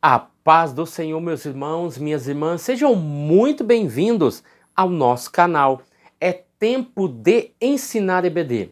A paz do Senhor, meus irmãos, minhas irmãs, sejam muito bem-vindos ao nosso canal. É tempo de ensinar EBD,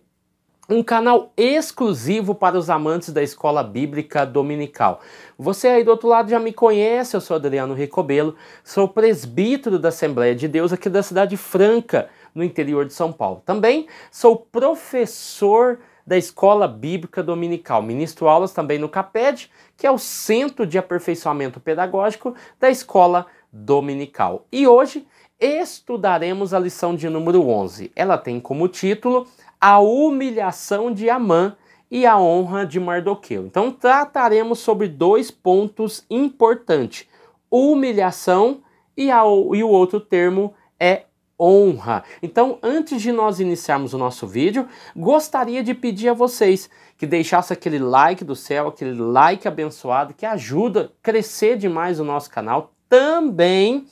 um canal exclusivo para os amantes da escola bíblica dominical. Você aí do outro lado já me conhece, eu sou Adriano Recobelo, sou presbítero da Assembleia de Deus aqui da Cidade Franca, no interior de São Paulo. Também sou professor da Escola Bíblica Dominical. Ministro aulas também no CAPED, que é o Centro de Aperfeiçoamento Pedagógico da Escola Dominical. E hoje estudaremos a lição de número 11. Ela tem como título A Humilhação de Amã e a Honra de Mardoqueu. Então trataremos sobre dois pontos importantes: humilhação e o outro termo é honra. Então, antes de nós iniciarmos o nosso vídeo, gostaria de pedir a vocês que deixassem aquele like do céu, aquele like abençoado, que ajuda a crescer demais o nosso canal. Também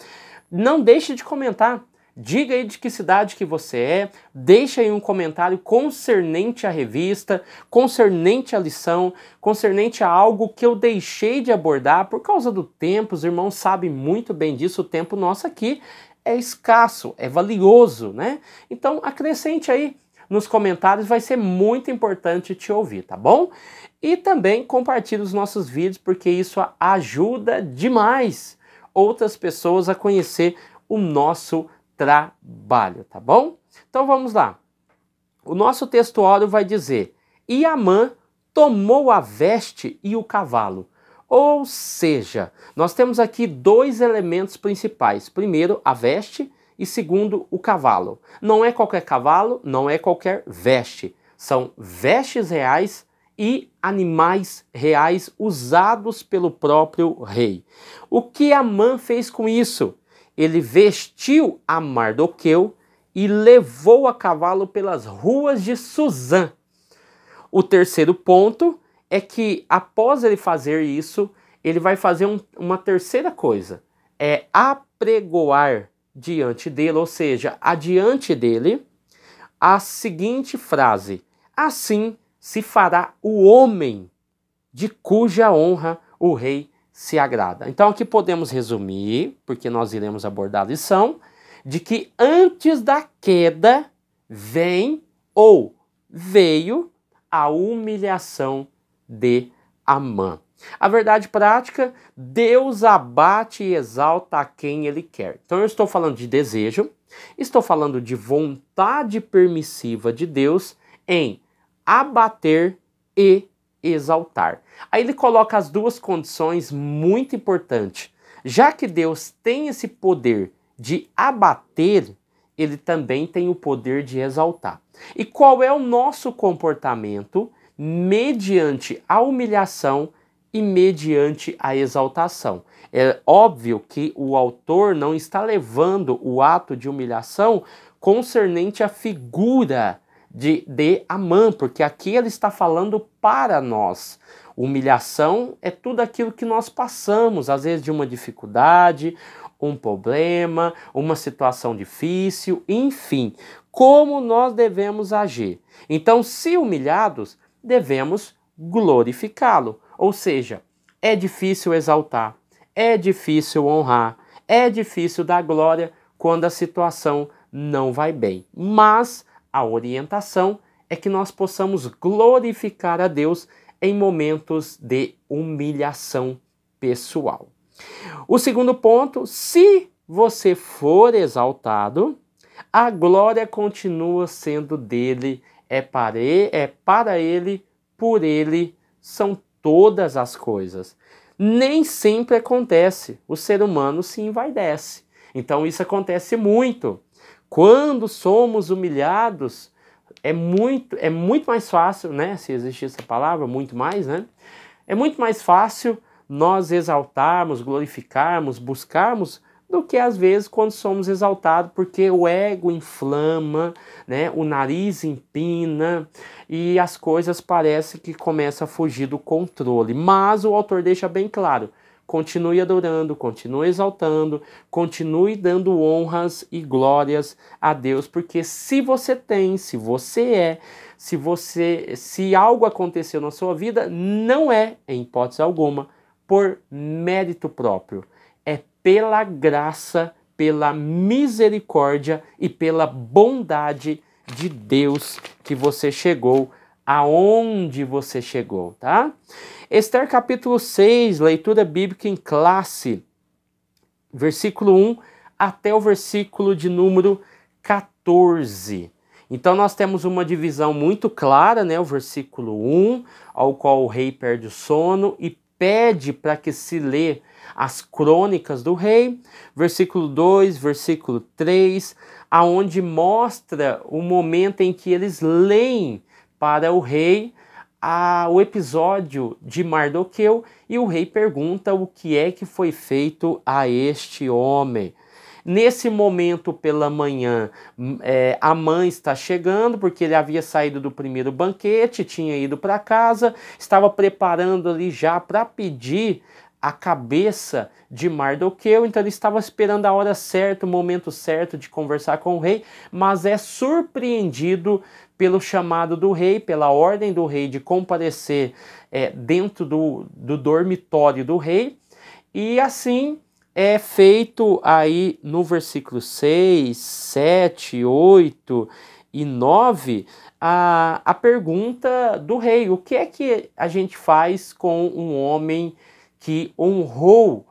não deixe de comentar. Diga aí de que cidade que você é, deixa aí um comentário concernente à revista, concernente à lição, concernente a algo que eu deixei de abordar por causa do tempo. Os irmãos sabem muito bem disso, o tempo nosso aqui é escasso, é valioso, né? Então acrescente aí nos comentários, vai ser muito importante te ouvir, tá bom? E também compartilhe os nossos vídeos, porque isso ajuda demais outras pessoas a conhecer o nosso trabalho, tá bom? Então vamos lá. O nosso textuário vai dizer: e Amã tomou a veste e o cavalo. Ou seja, nós temos aqui dois elementos principais. Primeiro, a veste, e segundo, o cavalo. Não é qualquer cavalo, não é qualquer veste. São vestes reais e animais reais usados pelo próprio rei. O que Amã fez com isso? Ele vestiu a Mardoqueu e levou a cavalo pelas ruas de Suzã. O terceiro ponto é que após ele fazer isso, ele vai fazer uma terceira coisa, é apregoar diante dele, ou seja, adiante dele, a seguinte frase: assim se fará o homem de cuja honra o rei se agrada. Então aqui podemos resumir, porque nós iremos abordar a lição, de que antes da queda vem ou veio a humilhação de Amã. A verdade prática: Deus abate e exalta a quem Ele quer. Então eu estou falando de desejo, estou falando de vontade permissiva de Deus em abater e exaltar. Aí ele coloca as duas condições muito importantes. Já que Deus tem esse poder de abater, ele também tem o poder de exaltar. E qual é o nosso comportamento mediante a humilhação e mediante a exaltação? É óbvio que o autor não está levando o ato de humilhação concernente à figura de Amã, porque aqui ele está falando para nós. Humilhação é tudo aquilo que nós passamos, às vezes de uma dificuldade, um problema, uma situação difícil, enfim, como nós devemos agir. Então, se humilhados, devemos glorificá-lo. Ou seja, é difícil exaltar, é difícil honrar, é difícil dar glória quando a situação não vai bem. Mas a orientação é que nós possamos glorificar a Deus em momentos de humilhação pessoal. O segundo ponto: se você for exaltado, a glória continua sendo dele, é para ele, por ele são todas as coisas. Nem sempre acontece, o ser humano se envaidece. Então isso acontece muito. Quando somos humilhados, é muito mais fácil, né? Se existe essa palavra, muito mais, né? É muito mais fácil nós exaltarmos, glorificarmos, buscarmos, do que às vezes quando somos exaltados, porque o ego inflama, né? O nariz empina e as coisas parecem que começam a fugir do controle. Mas o autor deixa bem claro: continue adorando, continue exaltando, continue dando honras e glórias a Deus, porque se você tem, se você é, se algo aconteceu na sua vida, não é, em hipótese alguma, por mérito próprio. É pela graça, pela misericórdia e pela bondade de Deus que você chegou aonde você chegou, tá? Esther capítulo 6, leitura bíblica em classe, versículo 1 até o versículo de número 14. Então nós temos uma divisão muito clara, né? O versículo 1, ao qual o rei perde o sono e pede para que se lê as crônicas do rei. Versículo 2, versículo 3, aonde mostra o momento em que eles leem para o rei o episódio de Mardoqueu e o rei pergunta o que é que foi feito a este homem. Nesse momento pela manhã, a mãe está chegando, porque ele havia saído do primeiro banquete, tinha ido para casa, estava preparando ali já para pedir a cabeça de Mardoqueu, então ele estava esperando a hora certa, o momento certo de conversar com o rei, mas é surpreendido pelo chamado do rei, pela ordem do rei de comparecer dentro do dormitório do rei, e assim é feito aí no versículo 6, 7, 8 e 9 a pergunta do rei: o que é que a gente faz com um homem que honrou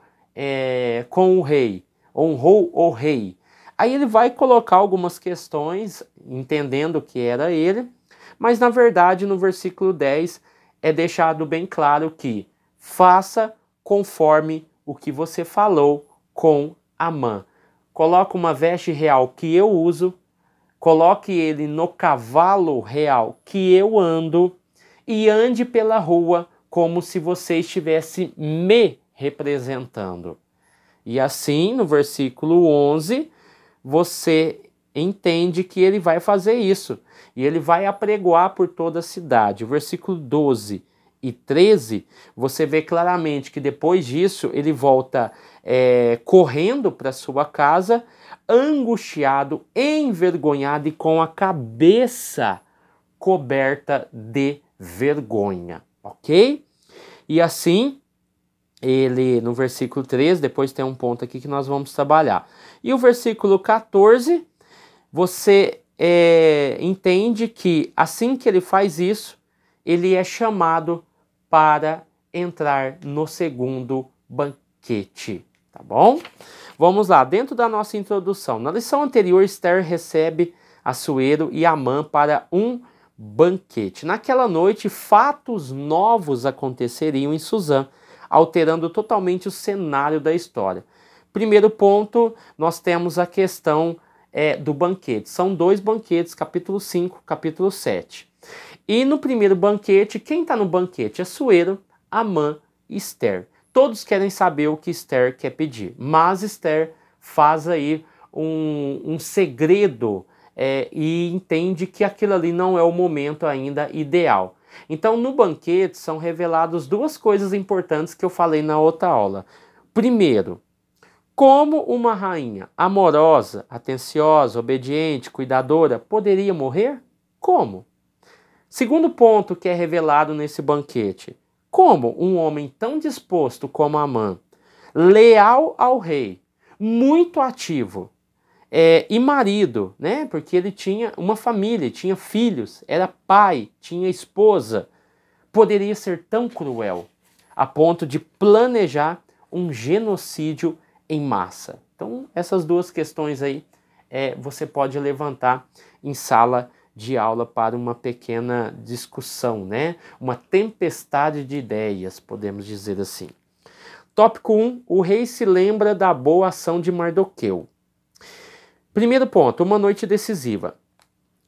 com o rei, honrou o rei? Aí ele vai colocar algumas questões, entendendo que era ele, mas na verdade no versículo 10 é deixado bem claro que faça conforme o que você falou com Amã. Coloque uma veste real que eu uso, coloque ele no cavalo real que eu ando e ande pela rua como se você estivesse me representando. E assim, no versículo 11, você entende que ele vai fazer isso. E ele vai apregoar por toda a cidade. O versículo 12 e 13, você vê claramente que depois disso ele volta correndo para sua casa, angustiado, envergonhado e com a cabeça coberta de vergonha, ok? E assim, ele no versículo 13, depois tem um ponto aqui que nós vamos trabalhar. E o versículo 14, você entende que assim que ele faz isso, ele é chamado para entrar no segundo banquete, tá bom? Vamos lá, dentro da nossa introdução. Na lição anterior, Esther recebe Assuero e Amã para um banquete. Naquela noite, fatos novos aconteceriam em Suzã, alterando totalmente o cenário da história. Primeiro ponto, nós temos a questão do banquete. São dois banquetes, capítulo 5, capítulo 7. E no primeiro banquete, quem está no banquete? Assuero, Amã e Esther. Todos querem saber o que Esther quer pedir, mas Esther faz aí um segredo e entende que aquilo ali não é o momento ainda ideal. Então, no banquete são reveladas duas coisas importantes que eu falei na outra aula. Primeiro, como uma rainha amorosa, atenciosa, obediente, cuidadora poderia morrer? Como? Segundo ponto que é revelado nesse banquete: como um homem tão disposto como Amã, leal ao rei, muito ativo, e marido, né? Porque ele tinha uma família, tinha filhos, era pai, tinha esposa, poderia ser tão cruel a ponto de planejar um genocídio em massa. Então, essas duas questões aí você pode levantar em sala de aula para uma pequena discussão, né? Uma tempestade de ideias, podemos dizer assim. Tópico 1. O rei se lembra da boa ação de Mardoqueu. Primeiro ponto, uma noite decisiva.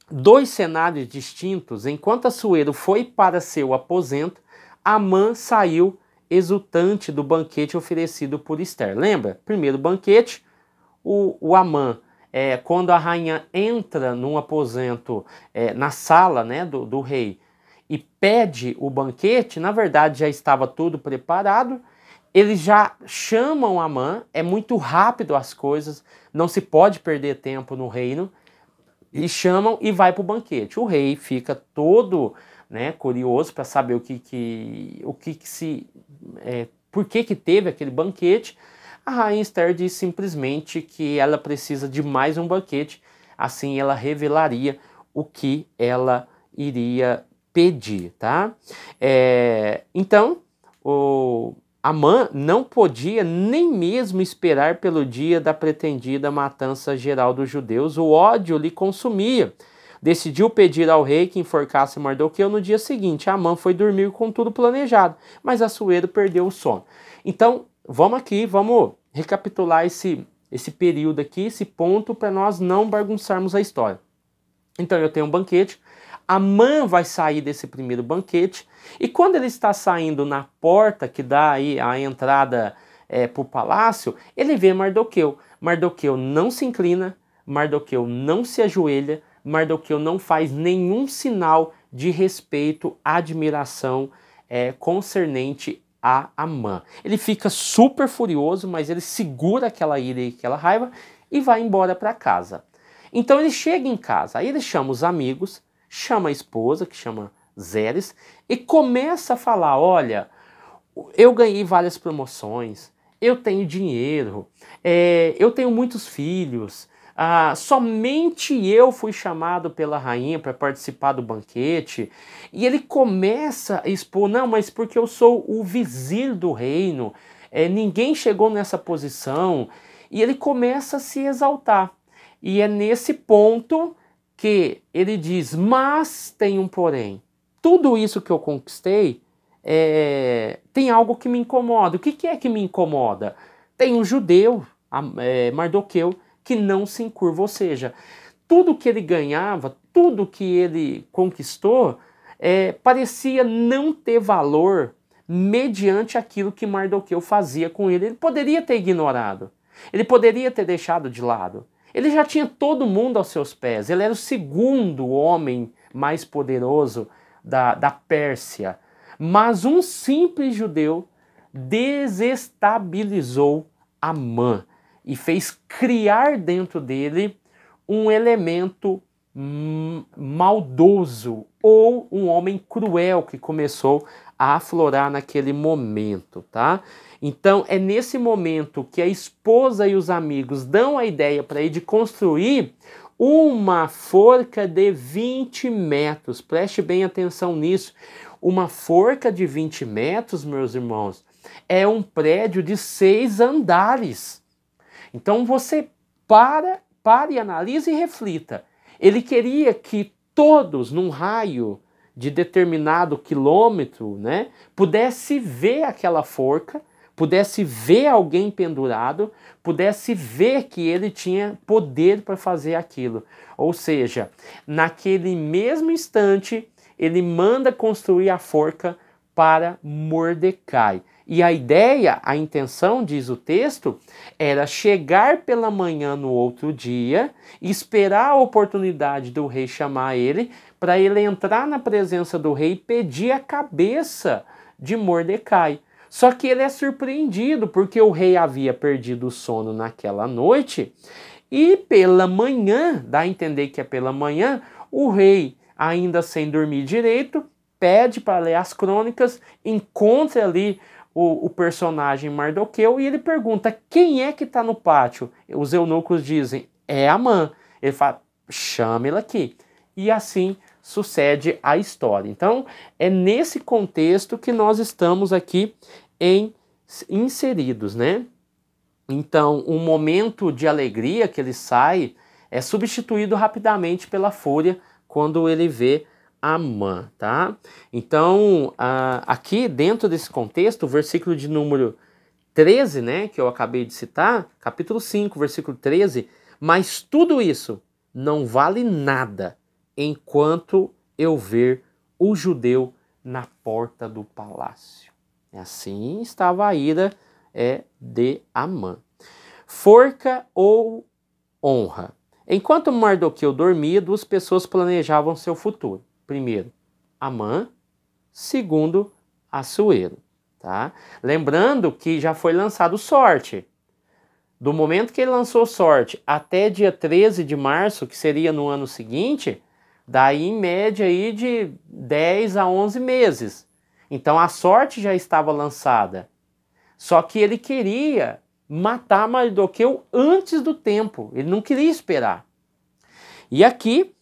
Dois cenários distintos. Enquanto Assuero foi para seu aposento, Amã saiu exultante do banquete oferecido por Esther. Lembra? Primeiro banquete, o Amã, quando a rainha entra num aposento, na sala, né, do rei, e pede o banquete, na verdade já estava tudo preparado, eles já chamam Amã, é muito rápido as coisas, não se pode perder tempo no reino, e chamam e vai para o banquete. O rei fica todo, né, curioso para saber o que se por que que teve aquele banquete, a rainha Esther diz simplesmente que ela precisa de mais um banquete, assim ela revelaria o que ela iria pedir, tá? Então, Amã não podia nem mesmo esperar pelo dia da pretendida matança geral dos judeus, o ódio lhe consumia. Decidiu pedir ao rei que enforcasse Mardoqueu no dia seguinte. Amã foi dormir com tudo planejado, mas Assuero perdeu o sono. Então, vamos recapitular esse período aqui, esse ponto, para nós não bagunçarmos a história. Então, eu tenho um banquete, Amã vai sair desse primeiro banquete, e quando ele está saindo na porta que dá aí a entrada para o palácio, ele vê Mardoqueu. Mardoqueu não se inclina, Mardoqueu não se ajoelha, Mardoqueu não faz nenhum sinal de respeito, admiração concernente a Amã. Ele fica super furioso, mas ele segura aquela ira e aquela raiva e vai embora para casa. Então ele chega em casa, aí ele chama os amigos, chama a esposa, que chama Zeres, e começa a falar, olha, eu ganhei várias promoções, eu tenho dinheiro, eu tenho muitos filhos, somente eu fui chamado pela rainha para participar do banquete, e ele começa a expor, não, mas porque eu sou o vizir do reino, ninguém chegou nessa posição, e ele começa a se exaltar. E é nesse ponto que ele diz, mas tem um porém, tudo isso que eu conquistei, tem algo que me incomoda. O que é que me incomoda? Tem um judeu, Mardoqueu, que não se encurva, ou seja, tudo que ele ganhava, tudo que ele conquistou, parecia não ter valor mediante aquilo que Mardoqueu fazia com ele. Ele poderia ter ignorado, ele poderia ter deixado de lado. Ele já tinha todo mundo aos seus pés, ele era o segundo homem mais poderoso da Pérsia. Mas um simples judeu desestabilizou Amã e fez criar dentro dele um elemento maldoso ou um homem cruel que começou a aflorar naquele momento, tá? Então é nesse momento que a esposa e os amigos dão a ideia para ele de construir uma forca de 20 metros. Preste bem atenção nisso. Uma forca de 20 metros, meus irmãos, é um prédio de 6 andares. Então você pare e analise e reflita. Ele queria que todos, num raio de determinado quilômetro, né, pudesse ver aquela forca, pudesse ver alguém pendurado, pudesse ver que ele tinha poder para fazer aquilo. Ou seja, naquele mesmo instante, ele manda construir a forca para Mordecai. E a ideia, a intenção, diz o texto, era chegar pela manhã no outro dia, esperar a oportunidade do rei chamar ele, para ele entrar na presença do rei e pedir a cabeça de Mordecai. Só que ele é surpreendido, porque o rei havia perdido o sono naquela noite, e pela manhã, dá a entender que é pela manhã, o rei, ainda sem dormir direito, pede para ler as crônicas, encontra ali o personagem Mardoqueu e ele pergunta, quem é que está no pátio? Os eunucos dizem, é Amã. Ele fala, chame-la aqui. E assim sucede a história. Então, é nesse contexto que nós estamos aqui inseridos, né? Então, um momento de alegria que ele sai é substituído rapidamente pela fúria quando ele vê Amã, tá? Então, aqui dentro desse contexto, o versículo de número 13, né, que eu acabei de citar, capítulo 5, versículo 13, mas tudo isso não vale nada enquanto eu ver o judeu na porta do palácio. Assim estava a ira de Amã. Forca ou honra? Enquanto Mardoqueu dormia, duas pessoas planejavam seu futuro. Primeiro, Amã. Segundo, Assuero. Tá? Lembrando que já foi lançado sorte. Do momento que ele lançou sorte até dia 13 de março, que seria no ano seguinte, daí em média aí de 10 a 11 meses. Então a sorte já estava lançada. Só que ele queria matar Mardoqueu antes do tempo, ele não queria esperar. E aqui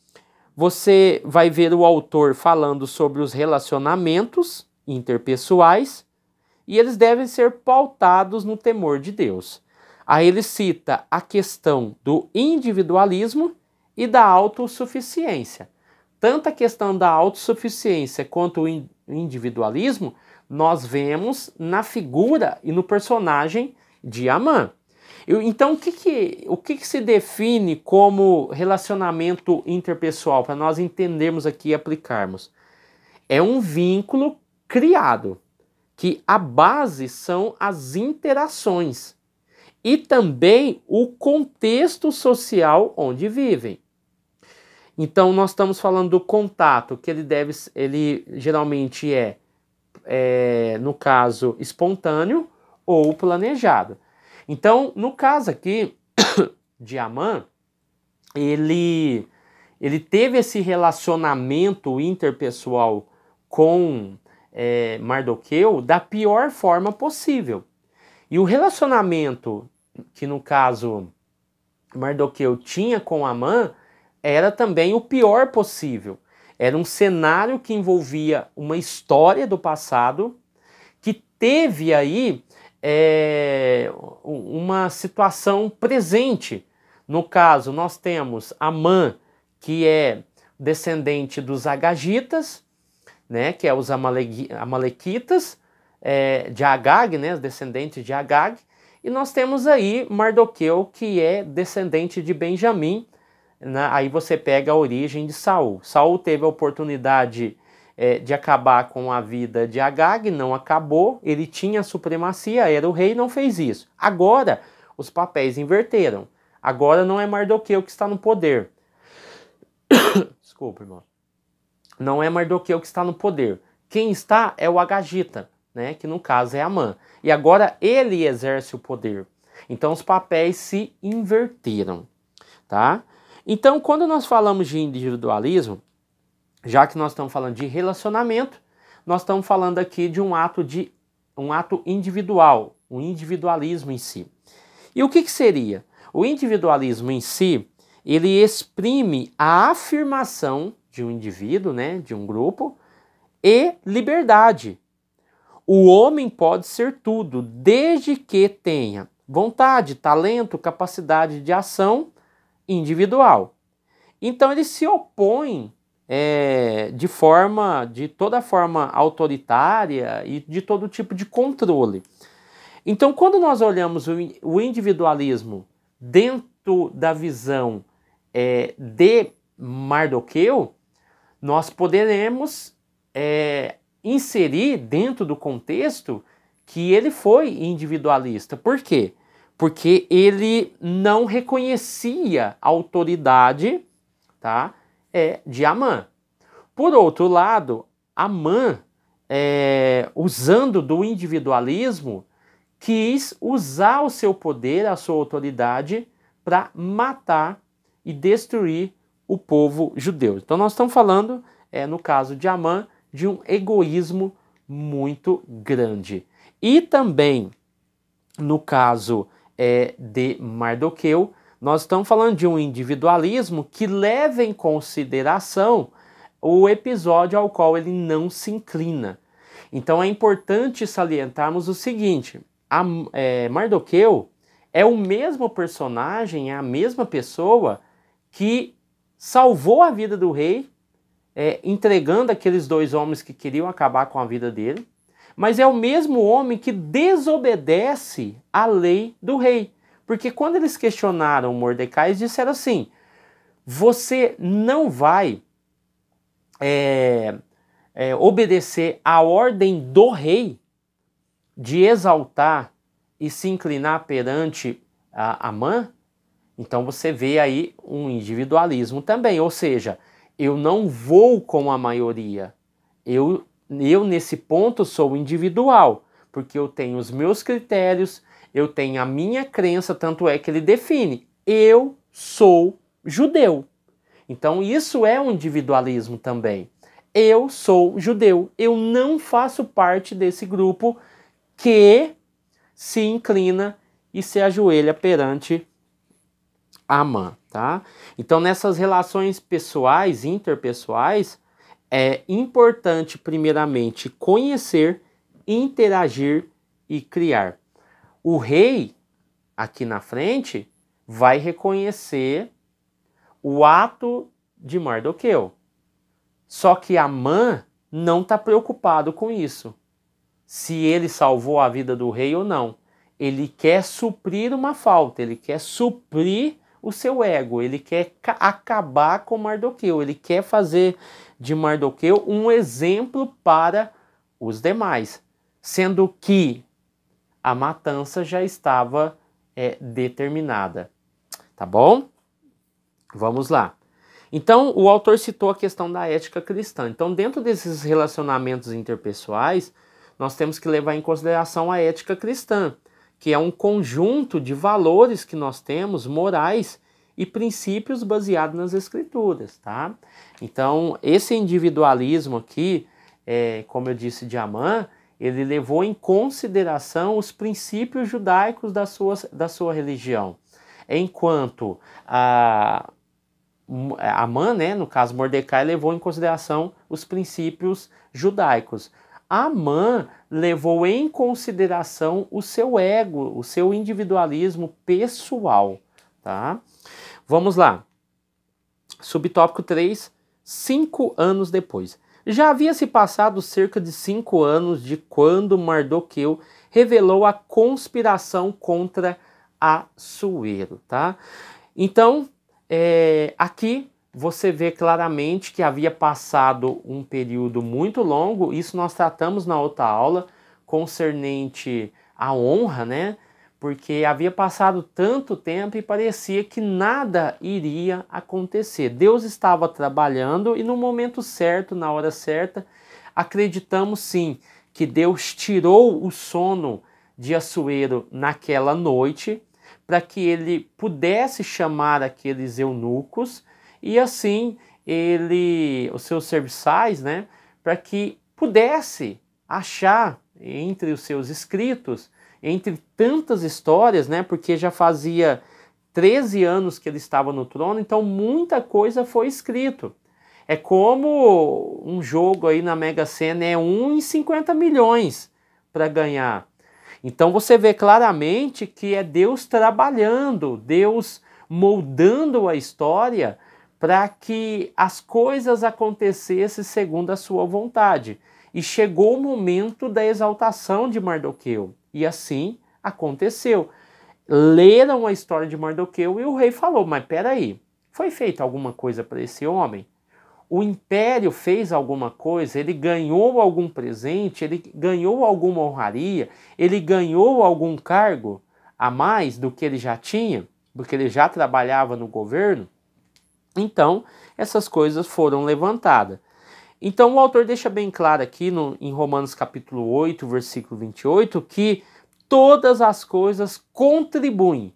você vai ver o autor falando sobre os relacionamentos interpessoais e eles devem ser pautados no temor de Deus. Aí ele cita a questão do individualismo e da autossuficiência. Tanto a questão da autossuficiência quanto o individualismo nós vemos na figura e no personagem de Amã. Então, o que se define como relacionamento interpessoal, para nós entendermos aqui e aplicarmos? É um vínculo criado, que a base são as interações e também o contexto social onde vivem. Então, nós estamos falando do contato, que ele geralmente no caso, espontâneo ou planejado. Então, no caso aqui de Amã, ele teve esse relacionamento interpessoal com Mardoqueu da pior forma possível. E o relacionamento que, no caso, Mardoqueu tinha com Amã era também o pior possível. Era um cenário que envolvia uma história do passado que teve aí uma situação presente. No caso, nós temos Amã, que é descendente dos Agagitas, né, que é os Amalequitas, de Agag, né, os descendentes de Agag, e nós temos aí Mardoqueu, que é descendente de Benjamim. Aí você pega a origem de Saul. Saul teve a oportunidade de acabar com a vida de Agag, não acabou, ele tinha a supremacia, era o rei, não fez isso. Agora, os papéis inverteram. Agora não é Mardoqueu que está no poder. Desculpa, irmão. Não é Mardoqueu que está no poder. Quem está é o Agagita, né? Que no caso é Amã. E agora ele exerce o poder. Então os papéis se inverteram, tá? Então, quando nós falamos de individualismo, já que nós estamos falando de relacionamento, nós estamos falando aqui de um ato individual, um individualismo em si. E o que seria? O individualismo em si, ele exprime a afirmação de um indivíduo, né, de um grupo, e liberdade. O homem pode ser tudo, desde que tenha vontade, talento, capacidade de ação individual. Então ele se opõe de toda forma autoritária e de todo tipo de controle. Então, quando nós olhamos o individualismo dentro da visão de Mardoqueu, nós poderemos inserir dentro do contexto que ele foi individualista. Por quê? Porque ele não reconhecia a autoridade, tá, de Amã. Por outro lado, Amã, usando do individualismo, quis usar o seu poder, a sua autoridade, para matar e destruir o povo judeu. Então nós estamos falando, no caso de Amã, de um egoísmo muito grande. E também, no caso de Mardoqueu, nós estamos falando de um individualismo que leva em consideração o episódio ao qual ele não se inclina. Então é importante salientarmos o seguinte: Mardoqueu é o mesmo personagem, é a mesma pessoa que salvou a vida do rei, entregando aqueles dois homens que queriam acabar com a vida dele, mas é o mesmo homem que desobedece à lei do rei. Porque quando eles questionaram Mordecai, eles disseram assim: você não vai obedecer à ordem do rei de exaltar e se inclinar perante Amã? Então você vê aí um individualismo também, ou seja, eu não vou com a maioria, eu nesse ponto sou individual, porque eu tenho os meus critérios, eu tenho a minha crença, tanto é que ele define, eu sou judeu. Então isso é um individualismo também. Eu sou judeu, eu não faço parte desse grupo que se inclina e se ajoelha perante Amã, tá? Então, nessas relações pessoais, interpessoais, é importante, primeiramente, conhecer, interagir e criar. O rei, aqui na frente, vai reconhecer o ato de Mardoqueu. Só que Amã não está preocupado com isso, se ele salvou a vida do rei ou não. Ele quer suprir uma falta, ele quer suprir o seu ego, ele quer acabar com Mardoqueu, ele quer fazer de Mardoqueu um exemplo para os demais, sendo que a matança já estava determinada. Tá bom? Vamos lá. Então, o autor citou a questão da ética cristã. Então, dentro desses relacionamentos interpessoais, nós temos que levar em consideração a ética cristã, que é um conjunto de valores que nós temos, morais e princípios baseados nas Escrituras, tá? Então, esse individualismo aqui, como eu disse de Amã, ele levou em consideração os princípios judaicos da sua religião, enquanto Amã, né, no caso Mordecai, levou em consideração os princípios judaicos. Amã levou em consideração o seu ego, o seu individualismo pessoal, tá? Vamos lá. Subtópico 3, 5 anos depois. Já havia se passado cerca de 5 anos de quando Mardoqueu revelou a conspiração contra Assuero, tá? Então, aqui você vê claramente que havia passado um período muito longo. Isso nós tratamos na outra aula, concernente à honra, né? Porque havia passado tanto tempo e parecia que nada iria acontecer. Deus estava trabalhando e no momento certo, na hora certa, acreditamos sim que Deus tirou o sono de Assuero naquela noite para que ele pudesse chamar aqueles eunucos e assim os seus serviçais, né, para que pudesse achar entre os seus escritos, entre tantas histórias, né, porque já fazia 13 anos que ele estava no trono, então muita coisa foi escrito. É como um jogo aí na Mega Sena, 1 em 50 milhões para ganhar. Então você vê claramente que é Deus trabalhando, Deus moldando a história para que as coisas acontecessem segundo a sua vontade. E chegou o momento da exaltação de Mardoqueu. E assim aconteceu. Leram a história de Mardoqueu e o rei falou, mas peraí, foi feita alguma coisa para esse homem? O império fez alguma coisa? Ele ganhou algum presente? Ele ganhou alguma honraria? Ele ganhou algum cargo a mais do que ele já tinha? Porque ele já trabalhava no governo? Então, essas coisas foram levantadas. Então, o autor deixa bem claro aqui em Romanos capítulo 8, versículo 28, que todas as coisas contribuem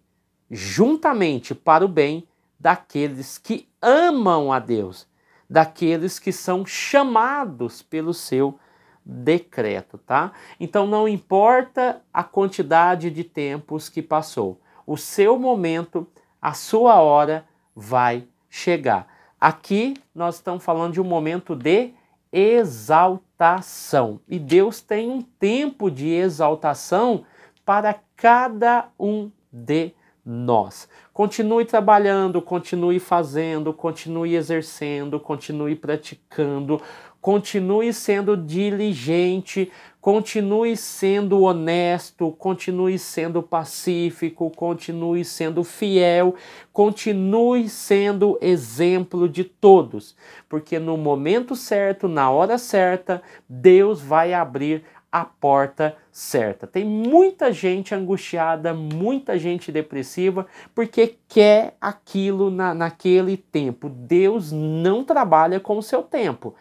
juntamente para o bem daqueles que amam a Deus, daqueles que são chamados pelo seu decreto, tá? Então, não importa a quantidade de tempos que passou, o seu momento, a sua hora vai chegar. Aqui nós estamos falando de um momento de exaltação. E Deus tem um tempo de exaltação para cada um de nós. Continue trabalhando, continue fazendo, continue exercendo, continue praticando, continue sendo diligente, continue sendo honesto, continue sendo pacífico, continue sendo fiel, continue sendo exemplo de todos, porque no momento certo, na hora certa, Deus vai abrir a porta certa. Tem muita gente angustiada, muita gente depressiva, porque quer aquilo naquele tempo. Deus não trabalha com o seu tempo.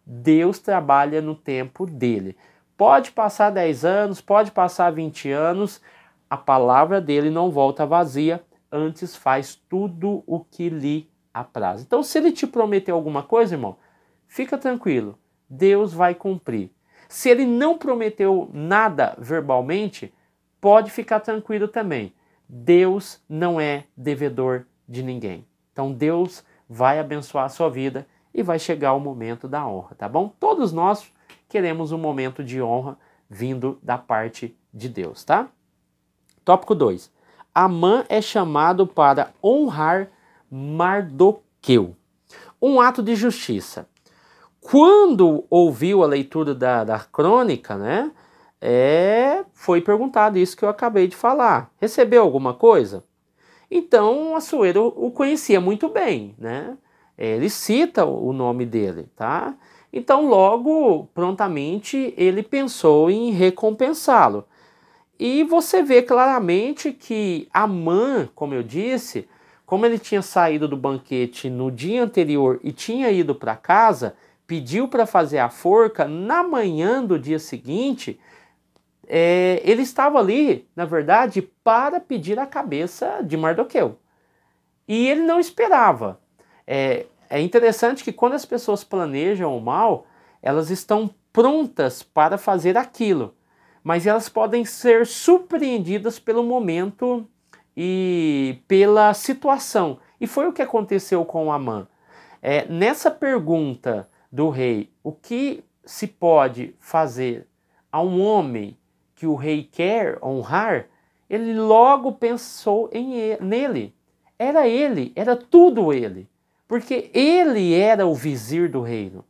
Deus trabalha no tempo dele. Pode passar 10 anos, pode passar 20 anos, a palavra dele não volta vazia, antes faz tudo o que lhe apraz. Então, se ele te prometeu alguma coisa, irmão, fica tranquilo, Deus vai cumprir. Se ele não prometeu nada verbalmente, pode ficar tranquilo também. Deus não é devedor de ninguém. Então Deus vai abençoar a sua vida e vai chegar o momento da honra, tá bom? Todos nós queremos um momento de honra vindo da parte de Deus, tá? Tópico 2. Amã é chamado para honrar Mardoqueu. Um ato de justiça. Quando ouviu a leitura da crônica, né? Foi perguntado isso que eu acabei de falar. Recebeu alguma coisa? Então, Assuero o conhecia muito bem, né? Ele cita o nome dele, tá? Então, logo, prontamente, ele pensou em recompensá-lo. E você vê claramente que Amã, como eu disse, como ele tinha saído do banquete no dia anterior e tinha ido para casa, pediu para fazer a forca, na manhã do dia seguinte, ele estava ali, na verdade, para pedir a cabeça de Mardoqueu. E ele não esperava. É interessante que quando as pessoas planejam o mal, elas estão prontas para fazer aquilo. Mas elas podem ser surpreendidas pelo momento e pela situação. E foi o que aconteceu com Amã. Nessa pergunta do rei, o que se pode fazer a um homem que o rei quer honrar, ele logo pensou nele. Era ele, era tudo ele. Porque ele era o vizir do reino.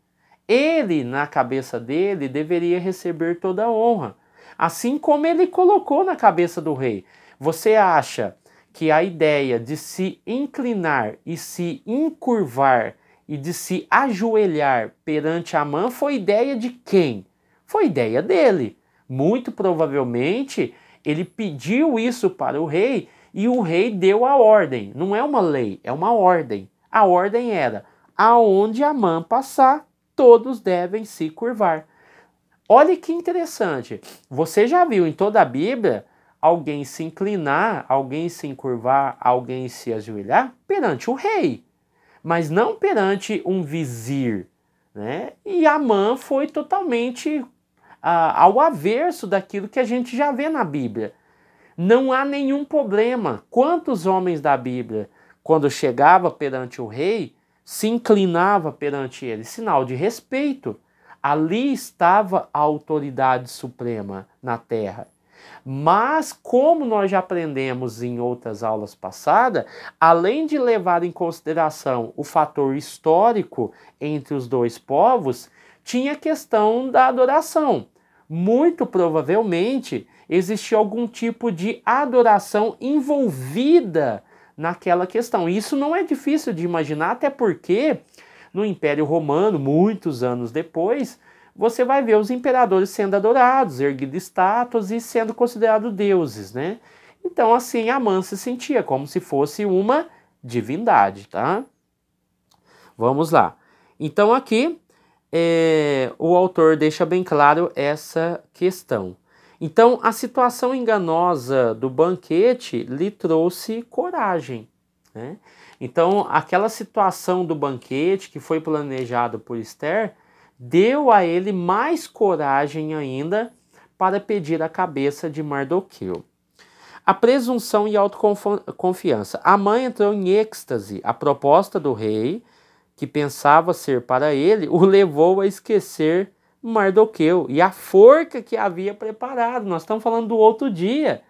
Ele, na cabeça dele, deveria receber toda a honra. Assim como ele colocou na cabeça do rei. Você acha que a ideia de se inclinar e se encurvar e de se ajoelhar perante Amã foi ideia de quem? Foi ideia dele. Muito provavelmente ele pediu isso para o rei e o rei deu a ordem. Não é uma lei, é uma ordem. A ordem era: aonde Amã passar, todos devem se curvar. Olha que interessante. Você já viu em toda a Bíblia alguém se inclinar, alguém se encurvar, alguém se ajoelhar perante o rei, mas não perante um vizir, né? E Amã foi totalmente ao avesso daquilo que a gente já vê na Bíblia. Não há nenhum problema. Quantos homens da Bíblia, quando chegava perante o rei, se inclinava perante ele? Sinal de respeito. Ali estava a autoridade suprema na terra. Mas, como nós já aprendemos em outras aulas passadas, além de levar em consideração o fator histórico entre os dois povos, tinha a questão da adoração. Muito provavelmente existia algum tipo de adoração envolvida naquela questão. Isso não é difícil de imaginar, até porque no Império Romano, muitos anos depois, você vai ver os imperadores sendo adorados, erguendo estátuas e sendo considerados deuses, né? Então, assim, Amã se sentia como se fosse uma divindade, tá? Vamos lá. Então, aqui, o autor deixa bem claro essa questão. Então, a situação enganosa do banquete lhe trouxe coragem, né? Então, aquela situação do banquete que foi planejado por Esther deu a ele mais coragem ainda para pedir a cabeça de Mardoqueu. A presunção e autoconfiança. Amã entrou em êxtase. A proposta do rei, que pensava ser para ele, o levou a esquecer Mardoqueu e a forca que havia preparado. Nós estamos falando do outro dia.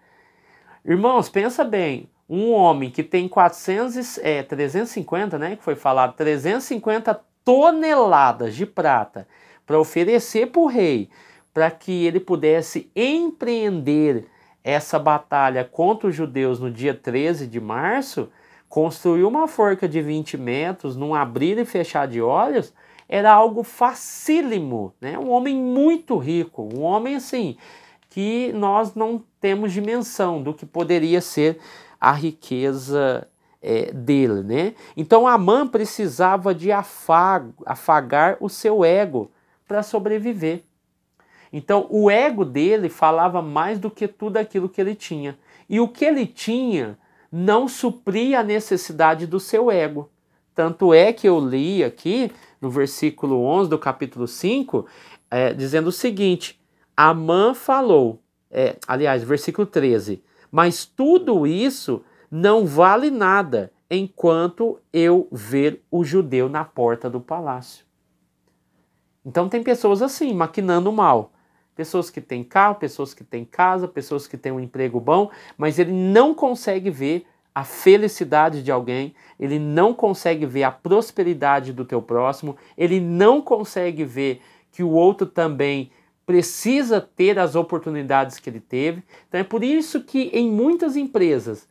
Irmãos, pensa bem. Um homem que tem 350, né, que foi falado, 350 toneladas de prata para oferecer para o rei, para que ele pudesse empreender essa batalha contra os judeus no dia 13 de março, construir uma forca de 20 metros, num abrir e fechar de olhos, era algo facílimo, né? Um homem muito rico, um homem assim, que nós não temos dimensão do que poderia ser a riqueza dele, né? Então Amã precisava de afagar o seu ego para sobreviver. Então o ego dele falava mais do que tudo aquilo que ele tinha. E o que ele tinha não supria a necessidade do seu ego. Tanto é que eu li aqui no versículo 11 do capítulo 5, dizendo o seguinte: Amã falou, aliás, versículo 13. Mas tudo isso não vale nada enquanto eu ver o judeu na porta do palácio. Então tem pessoas assim, maquinando mal. Pessoas que têm carro, pessoas que têm casa, pessoas que têm um emprego bom, mas ele não consegue ver a felicidade de alguém, ele não consegue ver a prosperidade do teu próximo, ele não consegue ver que o outro também precisa ter as oportunidades que ele teve. Então é por isso que em muitas empresas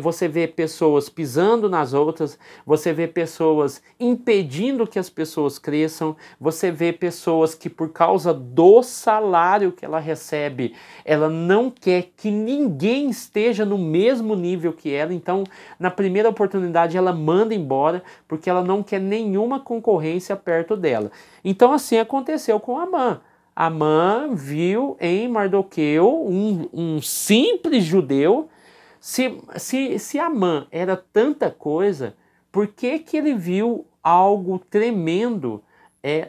você vê pessoas pisando nas outras, você vê pessoas impedindo que as pessoas cresçam, você vê pessoas que por causa do salário que ela recebe, ela não quer que ninguém esteja no mesmo nível que ela, então na primeira oportunidade ela manda embora, porque ela não quer nenhuma concorrência perto dela. Então assim aconteceu com Amã. Amã viu em Mardoqueu um simples judeu. Se Amã era tanta coisa, por que que ele viu algo tremendo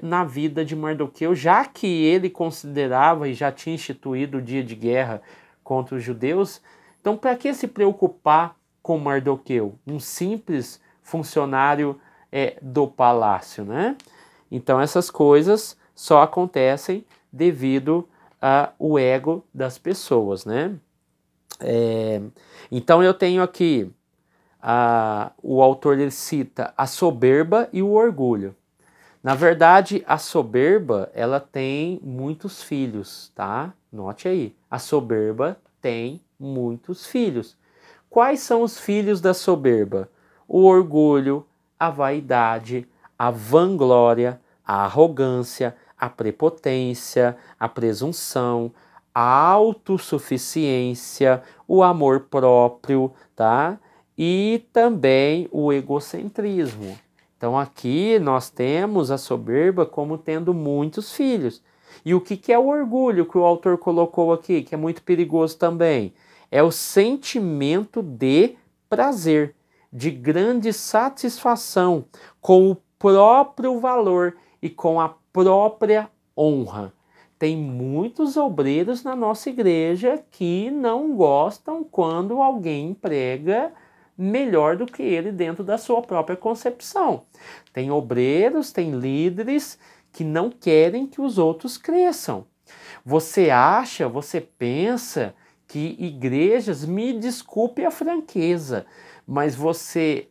na vida de Mardoqueu, já que ele considerava e já tinha instituído o dia de guerra contra os judeus? Então, para que se preocupar com Mardoqueu, um simples funcionário do palácio, né? Então, essas coisas só acontecem devido ao ego das pessoas, né? Então eu tenho aqui, o autor ele cita a soberba e o orgulho. Na verdade, a soberba, ela tem muitos filhos, tá? Note aí, a soberba tem muitos filhos. Quais são os filhos da soberba? O orgulho, a vaidade, a vanglória, a arrogância, a prepotência, a presunção, a autossuficiência, o amor próprio, tá? E também o egocentrismo. Então aqui nós temos a soberba como tendo muitos filhos. E o que é o orgulho que o autor colocou aqui, que é muito perigoso também? É o sentimento de prazer, de grande satisfação com o próprio valor e com a própria honra. Tem muitos obreiros na nossa igreja que não gostam quando alguém prega melhor do que ele dentro da sua própria concepção. Tem obreiros, tem líderes que não querem que os outros cresçam. Você pensa que igrejas, me desculpe a franqueza, mas você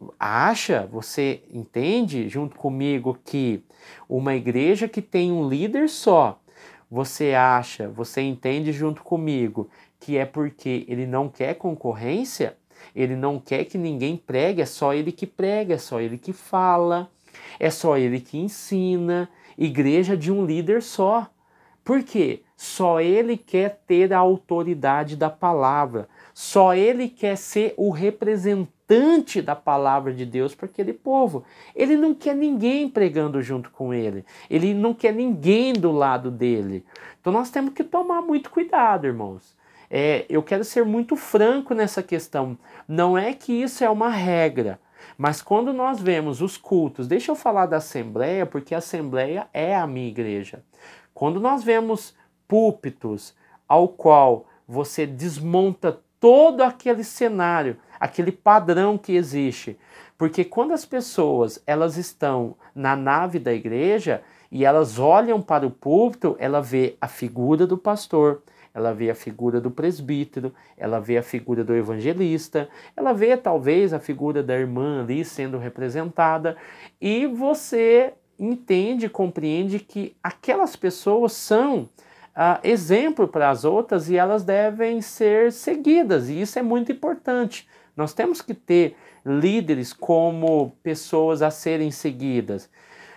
entende junto comigo que uma igreja que tem um líder só, você entende junto comigo que é porque ele não quer concorrência? Ele não quer que ninguém pregue, é só ele que prega, é só ele que fala, é só ele que ensina. Igreja de um líder só. Por quê? Só ele quer ter a autoridade da palavra. Só ele quer ser o representante da palavra de Deus para aquele povo. Ele não quer ninguém pregando junto com ele. Ele não quer ninguém do lado dele. Então nós temos que tomar muito cuidado, irmãos. Eu quero ser muito franco nessa questão. Não é que isso é uma regra, mas quando nós vemos os cultos, deixa eu falar da Assembleia, porque a Assembleia é a minha igreja. Quando nós vemos púlpitos ao qual você desmonta todo aquele cenário, aquele padrão que existe, porque quando as pessoas elas estão na nave da igreja e elas olham para o púlpito, ela vê a figura do pastor, ela vê a figura do presbítero, ela vê a figura do evangelista, ela vê talvez a figura da irmã ali sendo representada, e você entende, compreende que aquelas pessoas são exemplo para as outras e elas devem ser seguidas, e isso é muito importante. Nós temos que ter líderes como pessoas a serem seguidas.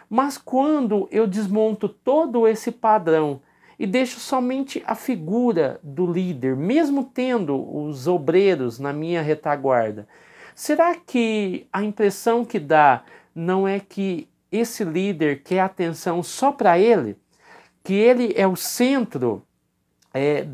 Mas quando eu desmonto todo esse padrão e deixo somente a figura do líder, mesmo tendo os obreiros na minha retaguarda, será que a impressão que dá não é que esse líder quer atenção só para ele? Que ele é o centro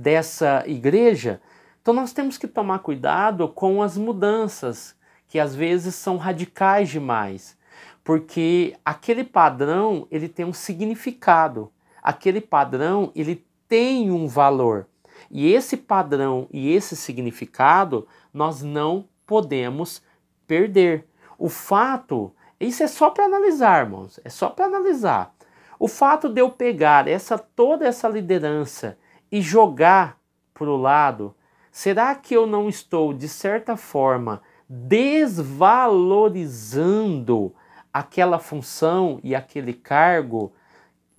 dessa igreja? Então nós temos que tomar cuidado com as mudanças, que às vezes são radicais demais, porque aquele padrão ele tem um significado, aquele padrão ele tem um valor. E esse padrão e esse significado nós não podemos perder. O fato, isso é só para analisar, irmãos, é só para analisar. O fato de eu pegar toda essa liderança e jogar para o lado, será que eu não estou, de certa forma, desvalorizando aquela função e aquele cargo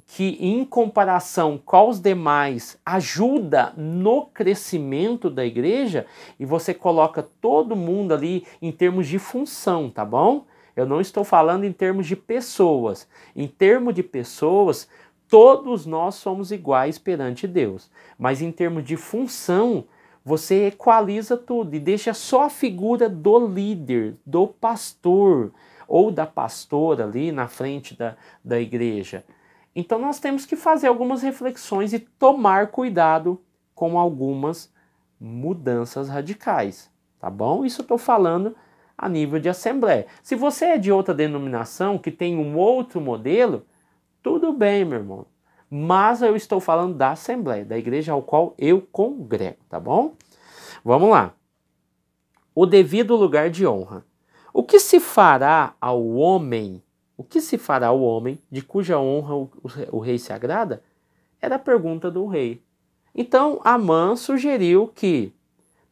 que, em comparação com os demais, ajuda no crescimento da igreja? E você coloca todo mundo ali em termos de função, tá bom? Eu não estou falando em termos de pessoas. Em termos de pessoas, todos nós somos iguais perante Deus. Mas em termos de função, você equaliza tudo e deixa só a figura do líder, do pastor ou da pastora ali na frente da igreja. Então nós temos que fazer algumas reflexões e tomar cuidado com algumas mudanças radicais, tá bom? Isso eu estou falando a nível de assembleia. Se você é de outra denominação, que tem um outro modelo, tudo bem, meu irmão. Mas eu estou falando da assembleia, da igreja ao qual eu congrego, tá bom? Vamos lá. O devido lugar de honra. O que se fará ao homem? O que se fará ao homem de cuja honra o rei se agrada? Era a pergunta do rei. Então Amã sugeriu que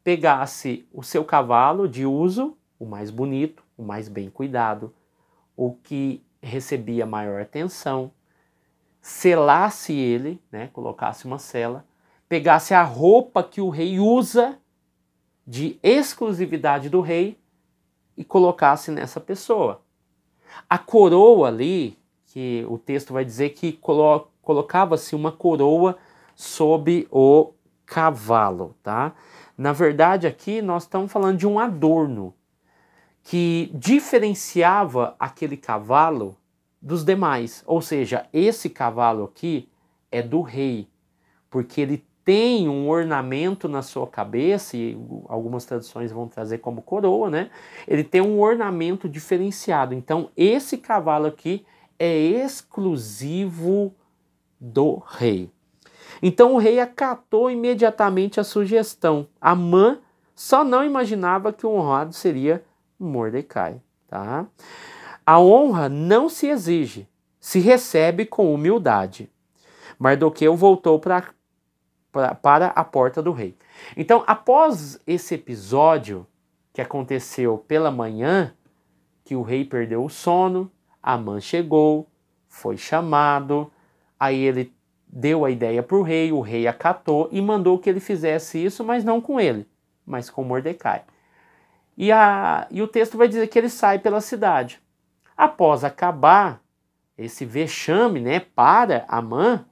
pegasse o seu cavalo de uso, o mais bonito, o mais bem cuidado, o que recebia maior atenção, selasse ele, né, colocasse uma sela, pegasse a roupa que o rei usa, de exclusividade do rei, e colocasse nessa pessoa. A coroa ali, que o texto vai dizer que colocava-se uma coroa sobre o cavalo, tá? Na verdade aqui nós estamos falando de um adorno que diferenciava aquele cavalo dos demais. Ou seja, esse cavalo aqui é do rei, porque ele tem um ornamento na sua cabeça, e algumas traduções vão trazer como coroa, né? Ele tem um ornamento diferenciado. Então, esse cavalo aqui é exclusivo do rei. Então, o rei acatou imediatamente a sugestão. Amã só não imaginava que o honrado seria Mordecai, tá? A honra não se exige, se recebe com humildade. Mardoqueu voltou para a porta do rei. Então, após esse episódio que aconteceu pela manhã, que o rei perdeu o sono, Amã chegou, foi chamado, aí ele deu a ideia para o rei acatou e mandou que ele fizesse isso, mas não com ele, mas com Mordecai. E o texto vai dizer que ele sai pela cidade. Após acabar esse vexame, né, para Amã,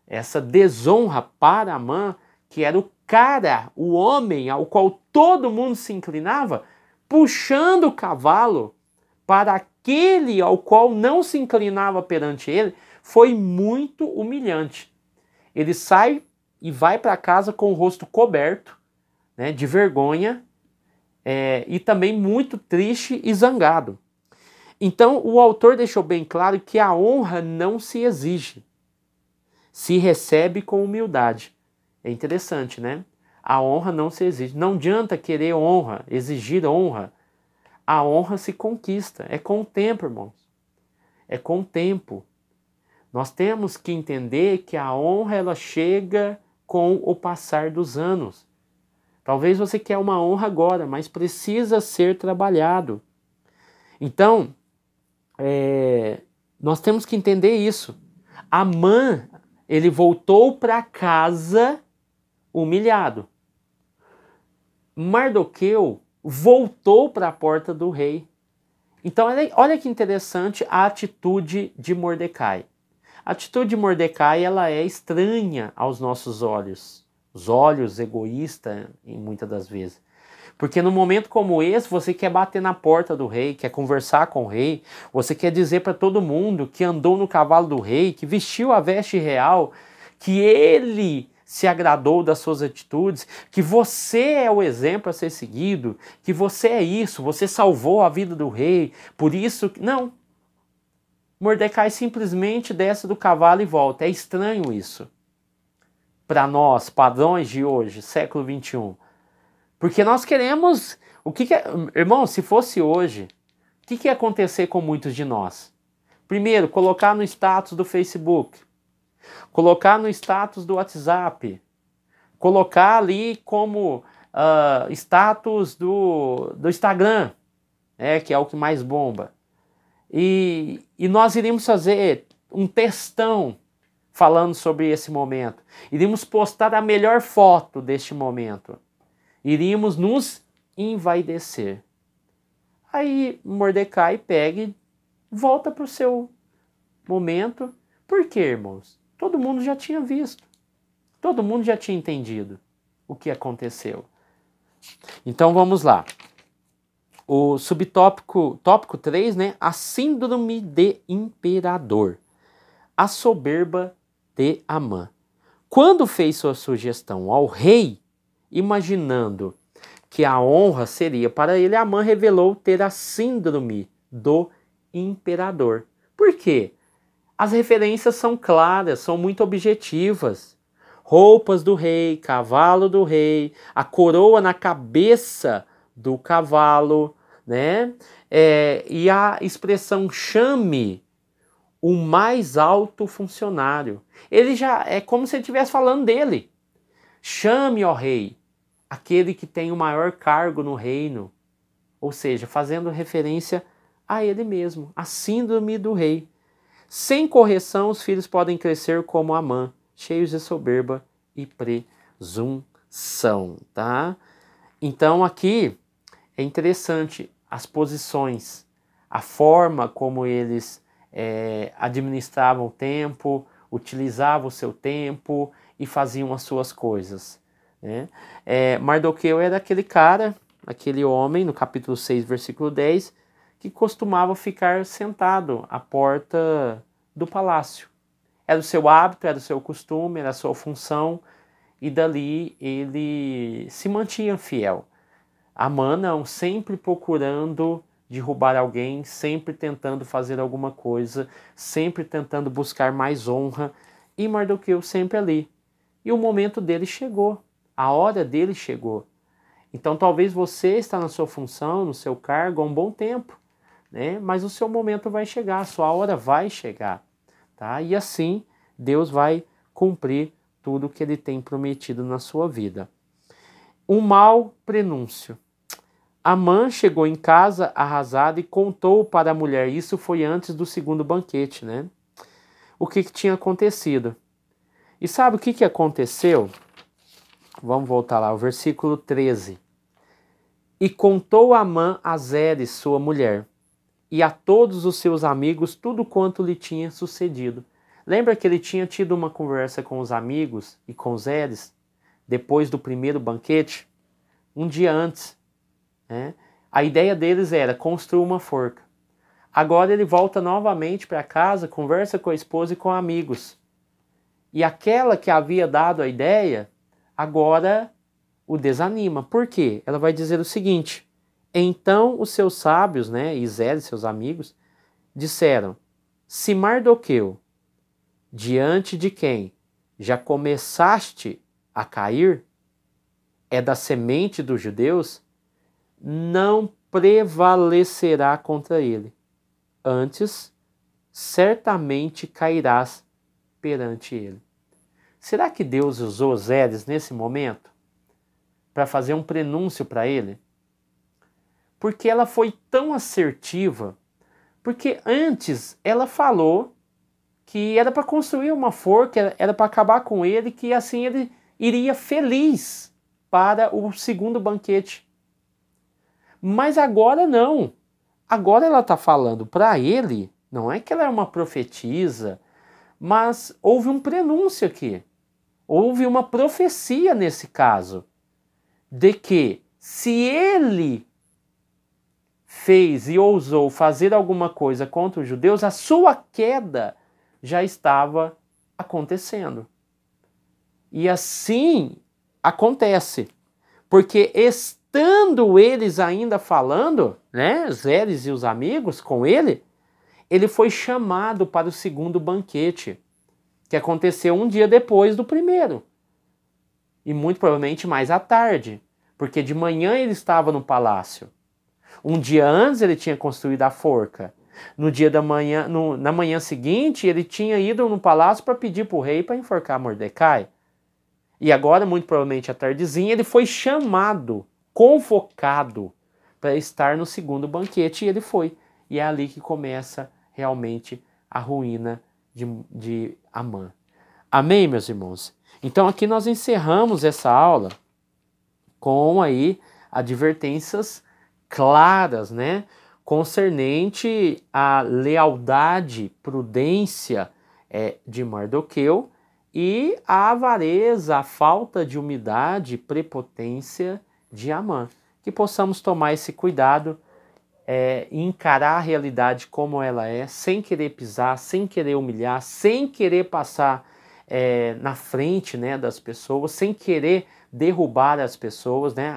essa desonra para Amã, que era o cara, o homem ao qual todo mundo se inclinava, puxando o cavalo para aquele ao qual não se inclinava perante ele, foi muito humilhante. Ele sai e vai para casa com o rosto coberto, né, de vergonha, e também muito triste e zangado. Então o autor deixou bem claro que a honra não se exige, se recebe com humildade. É interessante, né? A honra não se exige. Não adianta querer honra, exigir honra. A honra se conquista. É com o tempo, irmãos. É com o tempo. Nós temos que entender que a honra ela chega com o passar dos anos. Talvez você quer uma honra agora, mas precisa ser trabalhado. Então, nós temos que entender isso. Amã, ele voltou para casa humilhado. Mardoqueu voltou para a porta do rei. Então, olha que interessante a atitude de Mordecai. A atitude de Mordecai ela é estranha aos nossos olhos. Os olhos egoístas, muitas das vezes. Porque num momento como esse, você quer bater na porta do rei, quer conversar com o rei, você quer dizer para todo mundo que andou no cavalo do rei, que vestiu a veste real, que ele se agradou das suas atitudes, que você é o exemplo a ser seguido, que você é isso, você salvou a vida do rei, por isso... Não. Mordecai simplesmente desce do cavalo e volta. É estranho isso. para nós, padrões de hoje, século 21. Porque nós queremos... Irmão, se fosse hoje, o que ia acontecer com muitos de nós? Primeiro, colocar no status do Facebook, colocar no status do WhatsApp, colocar ali como status do Instagram, que é o que mais bomba. E nós iríamos fazer um textão falando sobre esse momento. Iríamos postar a melhor foto deste momento. Iríamos nos envaidecer. Aí Mordecai pega e volta para o seu momento. Por quê, irmãos? Todo mundo já tinha visto. Todo mundo já tinha entendido o que aconteceu. Então vamos lá. O tópico 3, né? A síndrome de imperador. A soberba de Amã. Quando fez sua sugestão ao rei, imaginando que a honra seria para ele, Amã revelou ter a síndrome do imperador. Por quê? As referências são claras, são muito objetivas. Roupas do rei, cavalo do rei, a coroa na cabeça do cavalo, né? E a expressão chame o mais alto funcionário. Ele já é como se ele estivesse falando dele. Chame, ó rei, aquele que tem o maior cargo no reino. Ou seja, fazendo referência a ele mesmo, a síndrome do rei. Sem correção, os filhos podem crescer como Amã, cheios de soberba e presunção, tá? Então aqui é interessante as posições, a forma como eles administravam o tempo, utilizavam o seu tempo e faziam as suas coisas, né? Mardoqueu era aquele cara, aquele homem, no capítulo 6, versículo 10, que costumava ficar sentado à porta do palácio. Era o seu hábito, era o seu costume, era a sua função, e dali ele se mantinha fiel. Amã não, sempre procurando derrubar alguém, sempre tentando fazer alguma coisa, sempre tentando buscar mais honra, e Mardoqueu sempre ali. E o momento dele chegou, a hora dele chegou. Então talvez você está na sua função, no seu cargo há um bom tempo, né? Mas o seu momento vai chegar, a sua hora vai chegar, tá? E assim Deus vai cumprir tudo que Ele tem prometido na sua vida. Um mau prenúncio. Amã chegou em casa arrasado e contou para a mulher. Isso foi antes do segundo banquete, né? O que tinha acontecido. E sabe o que aconteceu? Vamos voltar lá, o versículo 13. E contou Amã a Zeres, sua mulher, e a todos os seus amigos tudo quanto lhe tinha sucedido. Lembra que ele tinha tido uma conversa com os amigos e com Zeres, depois do primeiro banquete? Um dia antes. Né? A ideia deles era construir uma forca. Agora ele volta novamente para casa, conversa com a esposa e com amigos. E aquela que havia dado a ideia, agora o desanima. Por quê? Ela vai dizer o seguinte: então os seus sábios, né, e Zeres, seus amigos, disseram: se Mardoqueu, diante de quem já começaste a cair, é da semente dos judeus, não prevalecerá contra ele. Antes, certamente cairás perante ele. Será que Deus usou Zeres nesse momento para fazer um prenúncio para ele? Porque ela foi tão assertiva, porque antes ela falou que era para construir uma forca, era para acabar com ele, que assim ele iria feliz para o segundo banquete. Mas agora não. Agora ela está falando para ele, não é que ela é uma profetisa, mas houve um prenúncio aqui. Houve uma profecia nesse caso, de que se ele fez e ousou fazer alguma coisa contra os judeus, a sua queda já estava acontecendo. E assim acontece, porque estando eles ainda falando, né, Zeres e os amigos com ele, ele foi chamado para o segundo banquete, que aconteceu um dia depois do primeiro. e muito provavelmente mais à tarde, porque de manhã ele estava no palácio. Um dia antes ele tinha construído a forca. No dia da manhã, na manhã seguinte, ele tinha ido no palácio para pedir para o rei para enforcar Mordecai. E agora, muito provavelmente à tardezinha, ele foi chamado, convocado para estar no segundo banquete e ele foi. E é ali que começa realmente a ruína de Amã. Amém, meus irmãos? Então aqui nós encerramos essa aula com aí advertências claras, né? Concernente à lealdade, prudência de Mardoqueu e a avareza, a falta de humildade, prepotência de Amã. Que possamos tomar esse cuidado e encarar a realidade como ela é, sem querer pisar, sem querer humilhar, sem querer passar na frente, né, das pessoas, sem querer derrubar as pessoas, né?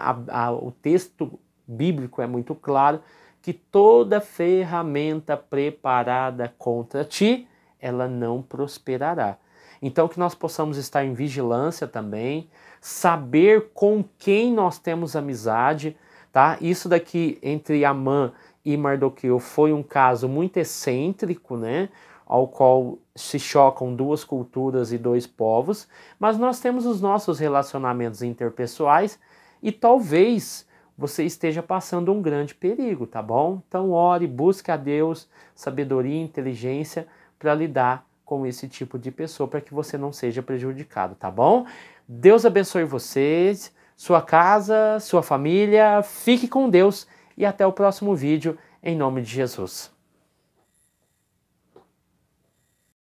O texto bíblico é muito claro que toda ferramenta preparada contra ti, ela não prosperará. Então que nós possamos estar em vigilância também, saber com quem nós temos amizade, tá? Isso daqui entre Amã e Mardoqueu foi um caso muito excêntrico, né? Ao qual se chocam duas culturas e dois povos, mas nós temos os nossos relacionamentos interpessoais e talvez você esteja passando um grande perigo, tá bom? Então ore, busque a Deus sabedoria e inteligência para lidar com esse tipo de pessoa, para que você não seja prejudicado, tá bom? Deus abençoe vocês, sua casa, sua família, fique com Deus e até o próximo vídeo, em nome de Jesus.